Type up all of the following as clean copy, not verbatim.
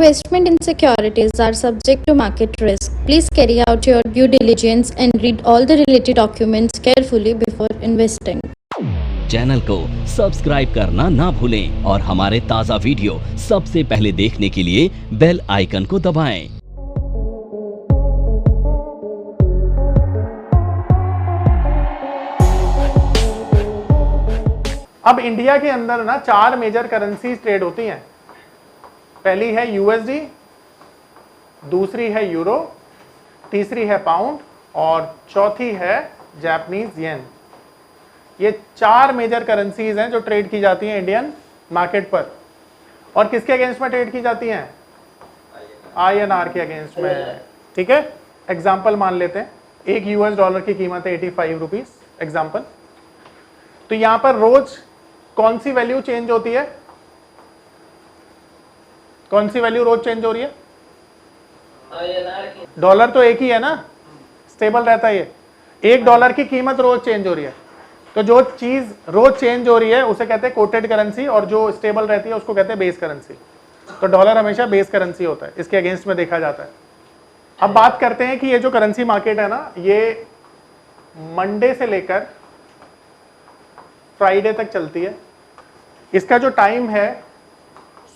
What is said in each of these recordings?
Investment in securities are subject to market risk. Please carry out your due diligence and read all the related documents carefully before investing. Channel को subscribe करना ना भूलें और हमारे ताज़ा video सबसे पहले देखने के लिए बेल आइकन को दबाएं। अब इंडिया के अंदर ना 4 मेजर करेंसीज ट्रेड होती हैं। पहली है यूएसडी, दूसरी है यूरो, तीसरी है पाउंड और चौथी है जापानीज येन। ये 4 मेजर करेंसीज हैं जो ट्रेड की जाती हैं इंडियन मार्केट पर। और किसके अगेंस्ट में ट्रेड की जाती हैं? INR के अगेंस्ट में। ठीक है, एग्जाम्पल मान लेते हैं। एक यूएस डॉलर की कीमत है 85 रुपीज एग्जाम्पल। तो यहां पर रोज कौन सी वैल्यू चेंज होती है? कौन सी वैल्यू रोज चेंज हो रही है? डॉलर तो एक ही है ना, स्टेबल रहता है। ये $1 की कीमत रोज चेंज हो रही है। तो जो चीज रोज चेंज हो रही है उसे कहते हैं कोटेड करेंसी, और जो स्टेबल रहती है उसको कहते हैं बेस करेंसी। तो डॉलर हमेशा बेस करेंसी होता है, इसके अगेंस्ट में देखा जाता है। अब बात करते हैं कि ये जो करेंसी मार्केट है ना, ये मंडे से लेकर फ्राइडे तक चलती है। इसका जो टाइम है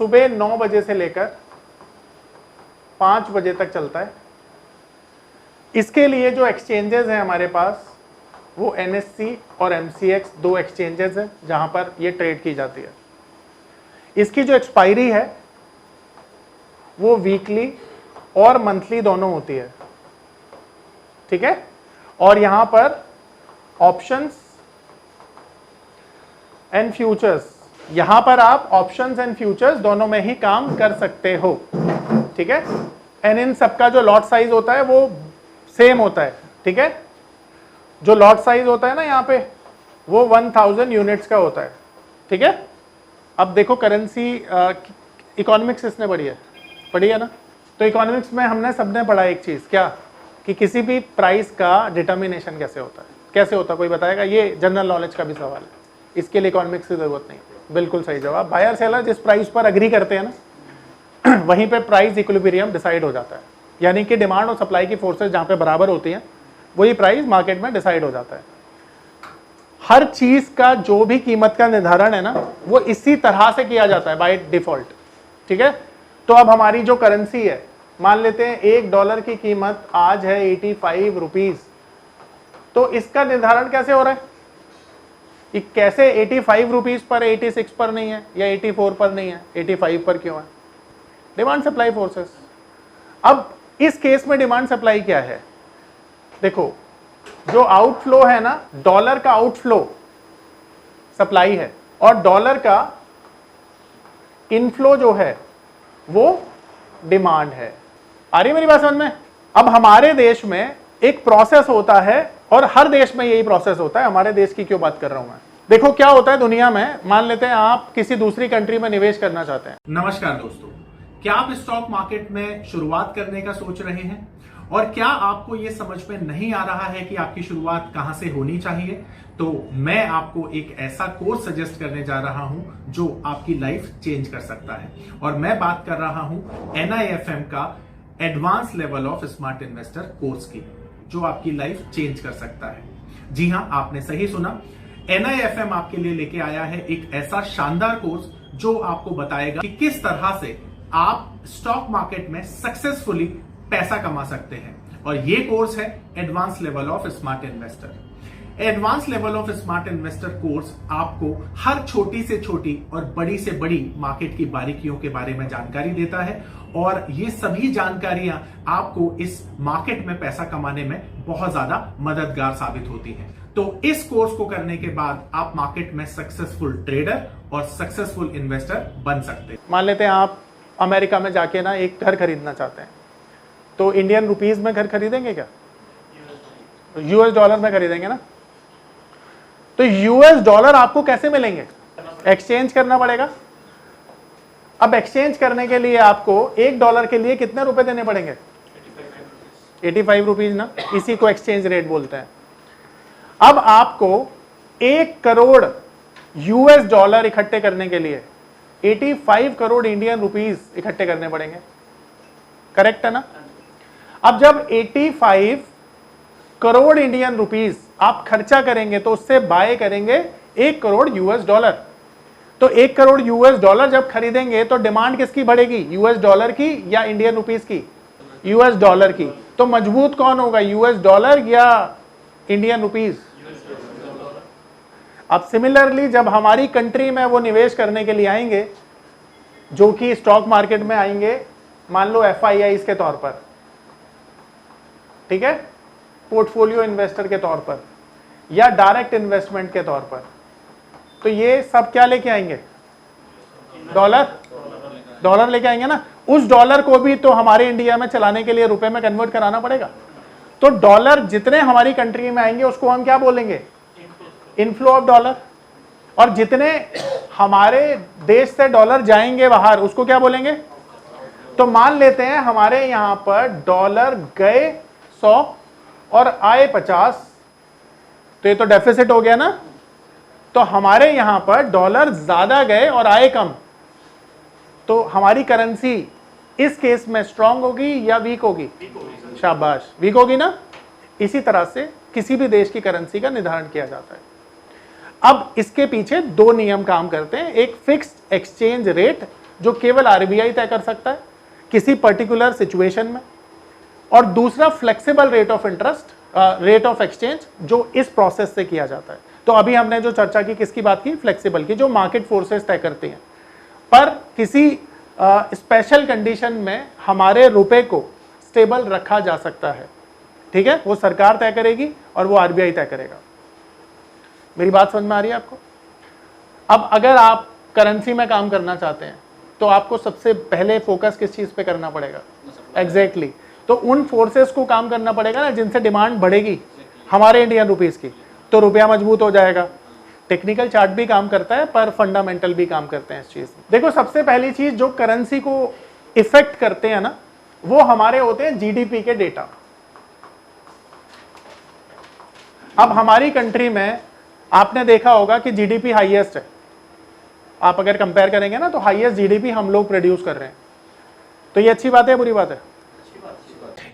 सुबह 9 बजे से लेकर 5 बजे तक चलता है। इसके लिए जो एक्सचेंजेस हैं हमारे पास, वो NSE और MCX 2 एक्सचेंजेस हैं जहां पर ये ट्रेड की जाती है। इसकी जो एक्सपायरी है वो वीकली और मंथली दोनों होती है। ठीक है, और यहां पर ऑप्शंस एंड फ्यूचर्स, यहां पर आप ऑप्शंस एंड फ्यूचर्स दोनों में ही काम कर सकते हो। ठीक है, एंड इन सबका जो लॉट साइज होता है वो सेम होता है। ठीक है, जो लॉट साइज होता है ना यहाँ पे, वो 1000 यूनिट्स का होता है। ठीक है, अब देखो करेंसी इकोनॉमिक्स इसने पढ़ी है ना। तो इकोनॉमिक्स में हमने सबने पढ़ा एक चीज, क्या कि किसी भी प्राइस का डिटर्मिनेशन कैसे होता है, कैसे होता है कोई बताएगा? ये जनरल नॉलेज का भी सवाल है, इसके लिए इकोनॉमिक्स की जरूरत नहीं। बिल्कुल सही जवाब। बायर सेलर जिस प्राइस पर अग्री करते हैं ना वहीं पे प्राइस इक्विलिब्रियम डिसाइड हो जाता है। यानी कि डिमांड और सप्लाई की फोर्सेस जहां पे बराबर होती हैं वही प्राइस मार्केट में डिसाइड हो जाता है। हर चीज का जो भी कीमत का निर्धारण है ना, वो इसी तरह से किया जाता है बाय डिफॉल्ट। ठीक है, तो अब हमारी जो करेंसी है, मान लेते हैं $1 की कीमत आज है 85 रुपीज। तो इसका निर्धारण कैसे हो रहा है? कि कैसे 85 रुपीज पर 86 पर नहीं है, या 84 पर नहीं है, 85 पर क्यों है? Demand supply forces. अब इस केस में डिमांड सप्लाई क्या है? देखो, जो आउटफ्लो है ना, डॉलर का आउटफ्लो सप्लाई है, और डॉलर का इनफ्लो जो है वो डिमांड है। आ रही है मेरी बात समझ में? अब हमारे देश में एक प्रोसेस होता है, और हर देश में यही प्रोसेस होता है। हमारे देश की क्यों बात कर रहा हूं मैं? देखो क्या होता है दुनिया में, मान लेते हैं आप किसी दूसरी कंट्री में निवेश करना चाहते हैं। नमस्कार दोस्तों, क्या आप स्टॉक मार्केट में शुरुआत करने का सोच रहे हैं? और क्या आपको यह समझ में नहीं आ रहा है कि आपकी शुरुआत कहां से होनी चाहिए? तो मैं आपको एक ऐसा कोर्स सजेस्ट करने जा रहा हूं जो आपकी लाइफ चेंज कर सकता है। और मैं बात कर रहा हूं NIFM का advance level of smart investor course की, जो आपकी लाइफ चेंज कर सकता है। जी हां, आपने सही सुना। NIFM आपके लिए लेके आया है एक ऐसा शानदार कोर्स जो आपको बताएगा कि किस तरह से आप स्टॉक मार्केट में सक्सेसफुली पैसा कमा सकते हैं। और ये कोर्स है advance level of smart investor. Advance level of smart investor course आपको हर छोटी से छोटी और बड़ी से बड़ी मार्केट की बारीकियों के बारे में जानकारी देता है, और ये सभी जानकारियां आपको इस मार्केट में पैसा कमाने में बहुत ज्यादा मददगार साबित होती हैं। तो इस कोर्स को करने के बाद आप मार्केट में सक्सेसफुल ट्रेडर और सक्सेसफुल इन्वेस्टर बन सकते हैं। मान लेते हैं आप अमेरिका में जाके ना एक घर खरीदना चाहते हैं, तो इंडियन रुपीज में घर खरीदेंगे क्या? US डॉलर में खरीदेंगे ना। तो US डॉलर आपको कैसे मिलेंगे? एक्सचेंज करना पड़ेगा। अब एक्सचेंज करने के लिए आपको $1 के लिए कितने रुपए देने पड़ेंगे? 85 रुपीज ना, इसी को एक्सचेंज रेट बोलते हैं। अब आपको 1 करोड़ US डॉलर इकट्ठे करने के लिए 85 करोड़ इंडियन रुपीस इकट्ठे करने पड़ेंगे, करेक्ट है ना? अब जब 85 करोड़ इंडियन रुपीस आप खर्चा करेंगे तो उससे बाय करेंगे 1 करोड़ यूएस डॉलर। तो 1 करोड़ यूएस डॉलर जब खरीदेंगे तो डिमांड किसकी बढ़ेगी, यूएस डॉलर की या इंडियन रुपीस की? यूएस डॉलर की। तो मजबूत कौन होगा, यूएस डॉलर या इंडियन रुपीस? अब सिमिलरली जब हमारी कंट्री में वो निवेश करने के लिए आएंगे, जो कि स्टॉक मार्केट में आएंगे, मान लो एफआईआईज के तौर पर, ठीक है, पोर्टफोलियो इन्वेस्टर के तौर पर या डायरेक्ट इन्वेस्टमेंट के तौर पर, तो ये सब क्या लेके आएंगे, डॉलर लेके आएंगे ना। उस डॉलर को भी तो हमारे इंडिया में चलाने के लिए रुपए में कन्वर्ट कराना पड़ेगा। तो डॉलर जितने हमारी कंट्री में आएंगे उसको हम क्या बोलेंगे, इनफ्लो ऑफ डॉलर। और जितने हमारे देश से डॉलर जाएंगे बाहर उसको क्या बोलेंगे। तो मान लेते हैं हमारे यहां पर डॉलर गए 100 और आए 50, तो ये तो डेफिसिट हो गया ना। तो हमारे यहां पर डॉलर ज्यादा गए और आए कम, तो हमारी करेंसी इस केस में स्ट्रांग होगी या वीक होगी? शाबाश, वीक होगी ना। इसी तरह से किसी भी देश की करेंसी का निर्धारण किया जाता है। अब इसके पीछे दो नियम काम करते हैं, एक फिक्स्ड एक्सचेंज रेट जो केवल आरबीआई तय कर सकता है किसी पर्टिकुलर सिचुएशन में, और दूसरा flexible rate of interest, rate of exchange जो इस प्रोसेस से किया जाता है। तो अभी हमने जो चर्चा की किसकी बात की, फ्लेक्सिबल की, जो मार्केट फोर्सेस तय करती हैं। पर किसी स्पेशल कंडीशन में हमारे रुपए को स्टेबल रखा जा सकता है, ठीक है, वो सरकार तय करेगी और वो आरबीआई तय करेगा। मेरी बात समझ में आ रही है आपको? अब अगर आप करेंसी में काम करना चाहते हैं तो आपको सबसे पहले फोकस किस चीज पे करना पड़ेगा? एग्जैक्टली तो उन फोर्सेस को काम करना पड़ेगा ना जिनसे डिमांड बढ़ेगी हमारे इंडियन रुपीस की, तो रुपया मजबूत हो जाएगा। टेक्निकल चार्ट भी काम करता है पर फंडामेंटल भी काम करते हैं इस चीज में। देखो, सबसे पहली चीज जो करेंसी को इफेक्ट करते हैं ना, वो हमारे होते हैं जीडीपी के डेटा। अब हमारी कंट्री में आपने देखा होगा कि जीडीपी हाईएस्ट है। आप अगर कंपेयर करेंगे ना तो हाईएस्ट जीडीपी हम लोग प्रोड्यूस कर रहे हैं। तो ये अच्छी बात है, बुरी बात है?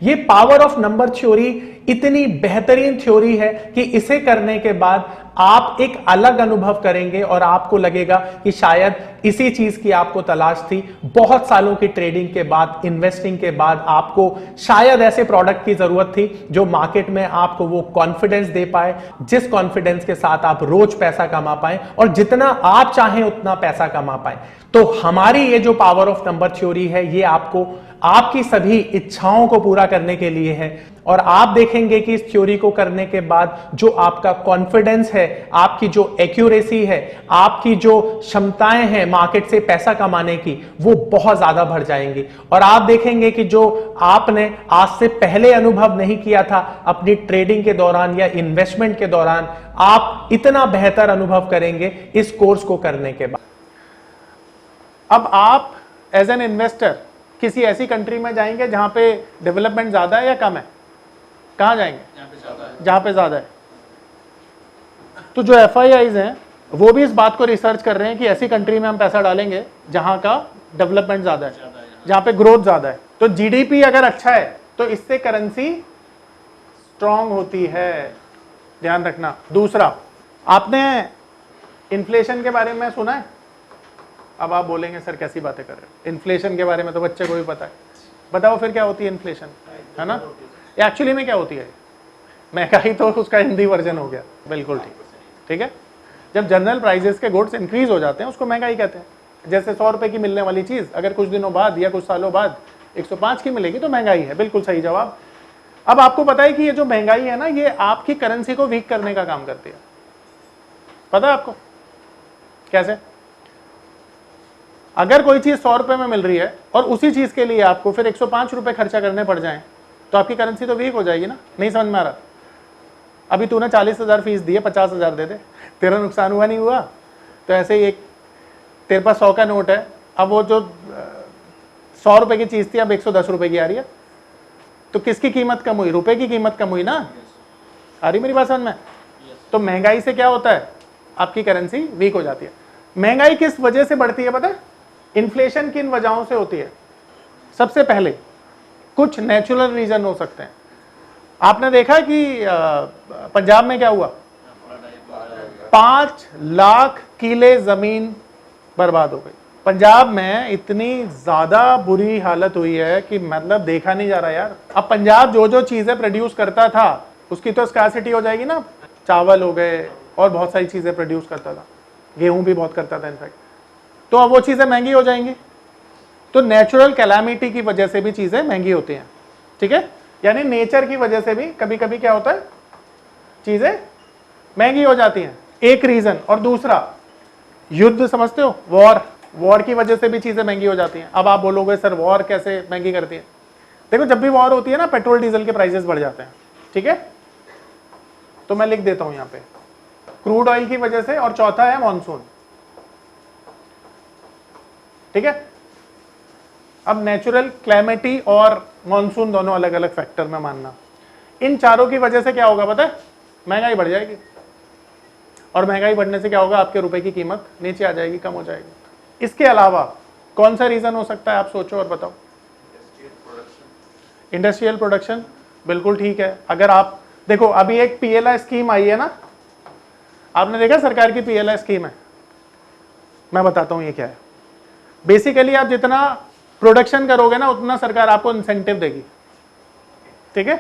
ये पावर ऑफ नंबर थ्योरी इतनी बेहतरीन थ्योरी है कि इसे करने के बाद आप एक अलग अनुभव करेंगे और आपको लगेगा कि शायद इसी चीज की आपको तलाश थी। बहुत सालों की ट्रेडिंग के बाद, इन्वेस्टिंग के बाद आपको शायद ऐसे प्रोडक्ट की जरूरत थी जो मार्केट में आपको वो कॉन्फिडेंस दे पाए, जिस कॉन्फिडेंस के साथ आप रोज पैसा कमा पाए और जितना आप चाहें उतना पैसा कमा पाए। तो हमारी ये जो पावर ऑफ नंबर थ्योरी है, ये आपको आपकी सभी इच्छाओं को पूरा करने के लिए है। और आप देखेंगे कि इस थ्योरी को करने के बाद जो आपका कॉन्फिडेंस है, आपकी जो एक्यूरेसी है, आपकी जो क्षमताएं हैं मार्केट से पैसा कमाने की, वो बहुत ज्यादा बढ़ जाएंगी। और आप देखेंगे कि जो आपने आज से पहले अनुभव नहीं किया था अपनी ट्रेडिंग के दौरान या इन्वेस्टमेंट के दौरान, आप इतना बेहतर अनुभव करेंगे इस कोर्स को करने के बाद। अब आप एज एन इन्वेस्टर किसी ऐसी कंट्री में जाएंगे जहां पे डेवलपमेंट ज्यादा है या कम है? कहां जाएंगे? जहां पे ज्यादा है। तो जो एफआईआईज हैं वो भी इस बात को रिसर्च कर रहे हैं कि ऐसी कंट्री में हम पैसा डालेंगे जहां का डेवलपमेंट ज्यादा है, जहां पे ग्रोथ ज्यादा है। तो जीडीपी अगर अच्छा है तो इससे करेंसी स्ट्रांग होती है, ध्यान रखना। दूसरा, आपने इन्फ्लेशन के बारे में सुना है? अब आप बोलेंगे सर कैसी बातें कर रहे हो, इन्फ्लेशन के बारे में तो बच्चे को भी पता है। बताओ फिर क्या होती है इन्फ्लेशन, है ना? एक्चुअली में क्या होती है? महंगाई तो उसका हिंदी वर्जन हो गया, बिल्कुल ठीक, ठीक है। जब जनरल प्राइसेस के गुड्स इंक्रीज हो जाते हैं उसको महंगाई कहते हैं। जैसे 100 रुपए की मिलने वाली चीज अगर कुछ दिनों बाद या कुछ सालों बाद 105 की मिलेगी तो महंगाई है, बिल्कुल सही जवाब। अब आपको पता है कि ये जो महंगाई है ना, ये आपकी करेंसी को वीक करने का काम करती है। पता है आपको कैसे? अगर कोई चीज 100 रुपए में मिल रही है और उसी चीज के लिए आपको फिर 105 रुपए खर्चा करने पड़ जाएं, तो आपकी करेंसी तो वीक हो जाएगी ना। नहीं समझ में आ रहा? अभी तूने 40,000 फीस दी है, 50,000 दे दे, तेरा नुकसान हुआ नहीं हुआ? तो ऐसे ही एक तेरे पास 100 का नोट है, अब वो जो 100 रुपए की चीज थी अब 110 रुपए की आ रही है, तो किसकी कीमत कम हुई? रुपए की कीमत कम हुई ना। आ रही मेरी बात समझ में? तो महंगाई से क्या होता है? आपकी करेंसी वीक हो जाती है। महंगाई किस वजह से बढ़ती है पता है? इन्फ्लेशन किन वजहों से होती है? सबसे पहले कुछ नेचुरल रीजन हो सकते हैं। आपने देखा कि पंजाब में क्या हुआ, 5 लाख किले जमीन बर्बाद हो गई। पंजाब में इतनी ज्यादा बुरी हालत हुई है कि मतलब देखा नहीं जा रहा यार। अब पंजाब जो जो चीजें प्रोड्यूस करता था उसकी तो स्कार्सिटी हो जाएगी ना, चावल हो गए और बहुत सारी चीजें प्रोड्यूस करता था, गेहूं भी बहुत करता था इनफैक्ट, तो अब वो चीजें महंगी हो जाएंगी। तो नेचुरल कैलामिटी की वजह से भी चीजें महंगी होती हैं, ठीक है, यानी नेचर की वजह से भी कभी कभी क्या होता है, चीजें महंगी हो जाती हैं, एक रीजन। और दूसरा युद्ध, समझते हो, वॉर की वजह से भी चीजें महंगी हो जाती हैं। अब आप बोलोगे सर वॉर कैसे महंगी करती है? देखो जब भी वॉर होती है ना, पेट्रोल डीजल के प्राइसेस बढ़ जाते हैं, ठीक है, तो मैं लिख देता हूं यहां पे, क्रूड ऑयल की वजह से, और चौथा है मॉनसून, ठीक है। अब नेचुरल क्लाइमेटी और मॉनसून दोनों अलग अलग फैक्टर में मानना, इन चारों की वजह से क्या होगा पता है, महंगाई बढ़ जाएगी, और महंगाई बढ़ने से क्या होगा, आपके रुपए की कीमत नीचे आ जाएगी, कम हो जाएगी। इसके अलावा कौन सा रीजन हो सकता है, आप सोचो और बताओ। इंडस्ट्रियल प्रोडक्शन, बिल्कुल ठीक है। अगर आप देखो अभी एक पीएलआई स्कीम आई है ना, आपने देखा सरकार की पीएलआई स्कीम है, मैं बताता हूं ये क्या है। बेसिकली आप जितना प्रोडक्शन करोगे ना उतना सरकार आपको इंसेंटिव देगी, ठीक है।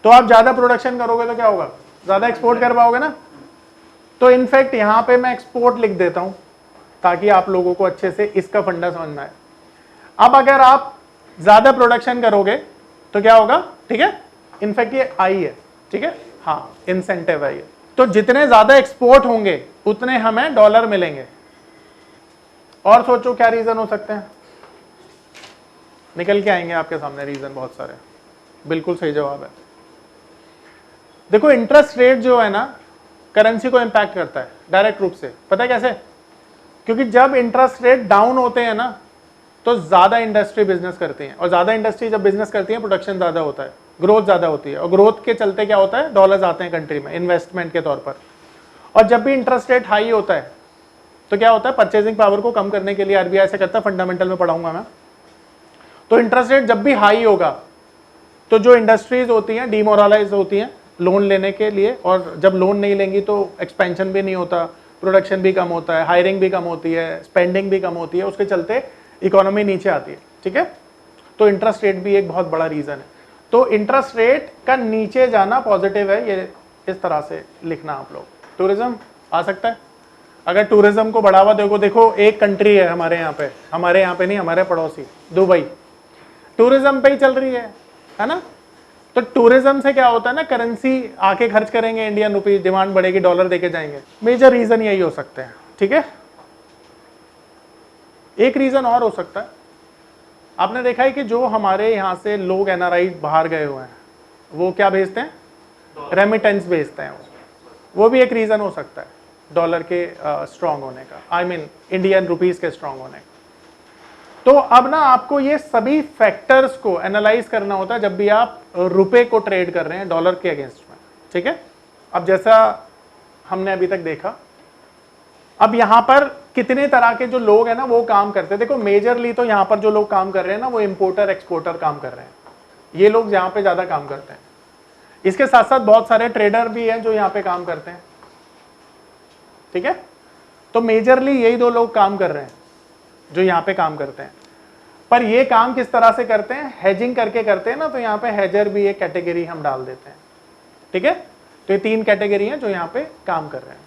तो आप ज्यादा प्रोडक्शन करोगे तो क्या होगा, ज्यादा एक्सपोर्ट कर पाओगे ना। तो इनफैक्ट यहां पे मैं एक्सपोर्ट लिख देता हूं ताकि आप लोगों को अच्छे से इसका फंडा समझ में आए। अब अगर आप ज्यादा प्रोडक्शन करोगे तो क्या होगा, ठीक है, इनफैक्ट ये आई है, ठीक है, हाँ इंसेंटिव है ये। तो जितने ज्यादा एक्सपोर्ट होंगे उतने हमें डॉलर मिलेंगे। और सोचो क्या रीजन हो सकते हैं, निकल के आएंगे आपके सामने रीजन बहुत सारे। बिल्कुल सही जवाब है। देखो इंटरेस्ट रेट जो है ना करेंसी को इंपैक्ट करता है डायरेक्ट रूप से, पता है कैसे? क्योंकि जब इंटरेस्ट रेट डाउन होते हैं ना तो ज्यादा इंडस्ट्री बिजनेस करती है, और ज्यादा इंडस्ट्री जब बिजनेस करती है प्रोडक्शन ज्यादा होता है, ग्रोथ ज्यादा होती है, और ग्रोथ के चलते क्या होता है, डॉलर्स आते हैं कंट्री में इन्वेस्टमेंट के तौर पर। और जब भी इंटरेस्ट रेट हाई होता है तो क्या होता है, परचेजिंग पावर को कम करने के लिए आरबीआई से कहता है, फंडामेंटल में पढ़ाऊंगा मैं। तो इंटरेस्ट रेट जब भी हाई होगा तो जो इंडस्ट्रीज होती हैं डिमोरलाइज होती हैं लोन लेने के लिए, और जब लोन नहीं लेंगी तो एक्सपेंशन भी नहीं होता, प्रोडक्शन भी कम होता है, हायरिंग भी कम होती है, स्पेंडिंग भी कम होती है, उसके चलते इकोनॉमी नीचे आती है, ठीक है। तो इंटरेस्ट रेट भी एक बहुत बड़ा रीजन है। तो इंटरेस्ट रेट का नीचे जाना पॉजिटिव है, ये इस तरह से लिखना आप लोग। टूरिज्म आ सकता है, अगर टूरिज्म को बढ़ावा दोगे, देखो एक कंट्री है हमारे यहाँ पे नहीं, हमारे पड़ोसी दुबई, टूरिज्म पे ही चल रही है ना। तो टूरिज्म से क्या होता है ना, करेंसी आके खर्च करेंगे इंडियन रुपीज, डिमांड बढ़ेगी, डॉलर देके जाएंगे। मेजर रीजन यही हो सकते हैं, ठीक है। एक रीजन और हो सकता है, आपने देखा है कि जो हमारे यहाँ से लोग एनआरआई बाहर गए हुए हैं वो क्या भेजते हैं, रेमिटेंस भेजते हैं, वो भी एक रीजन हो सकता है डॉलर के स्ट्रांग होने का, आई मीन इंडियन रुपीज के स्ट्रांग होने का। तो अब ना आपको ये सभी फैक्टर्स को एनालाइज करना होता है जब भी आप रुपए को ट्रेड कर रहे हैं डॉलर के अगेंस्ट में, ठीक है। अब जैसा हमने अभी तक देखा, अब यहां पर कितने तरह के जो लोग हैं ना वो काम करते हैं। देखो मेजरली तो यहां पर जो लोग काम कर रहे हैं ना वो इंपोर्टर एक्सपोर्टर काम कर रहे हैं, ये लोग यहां पे ज्यादा काम करते हैं। इसके साथ साथ बहुत सारे ट्रेडर भी हैं जो यहाँ पे काम करते हैं, ठीक है। तो मेजरली यही दो लोग काम कर रहे हैं जो यहाँ पे काम करते हैं। पर ये काम किस तरह से करते हैं, हेजिंग करके करते हैं ना, तो यहाँ पे हेजर भी एक कैटेगरी हम डाल देते हैं, ठीक है। तो ये 3 कैटेगरी हैं जो यहाँ पे काम कर रहे हैं।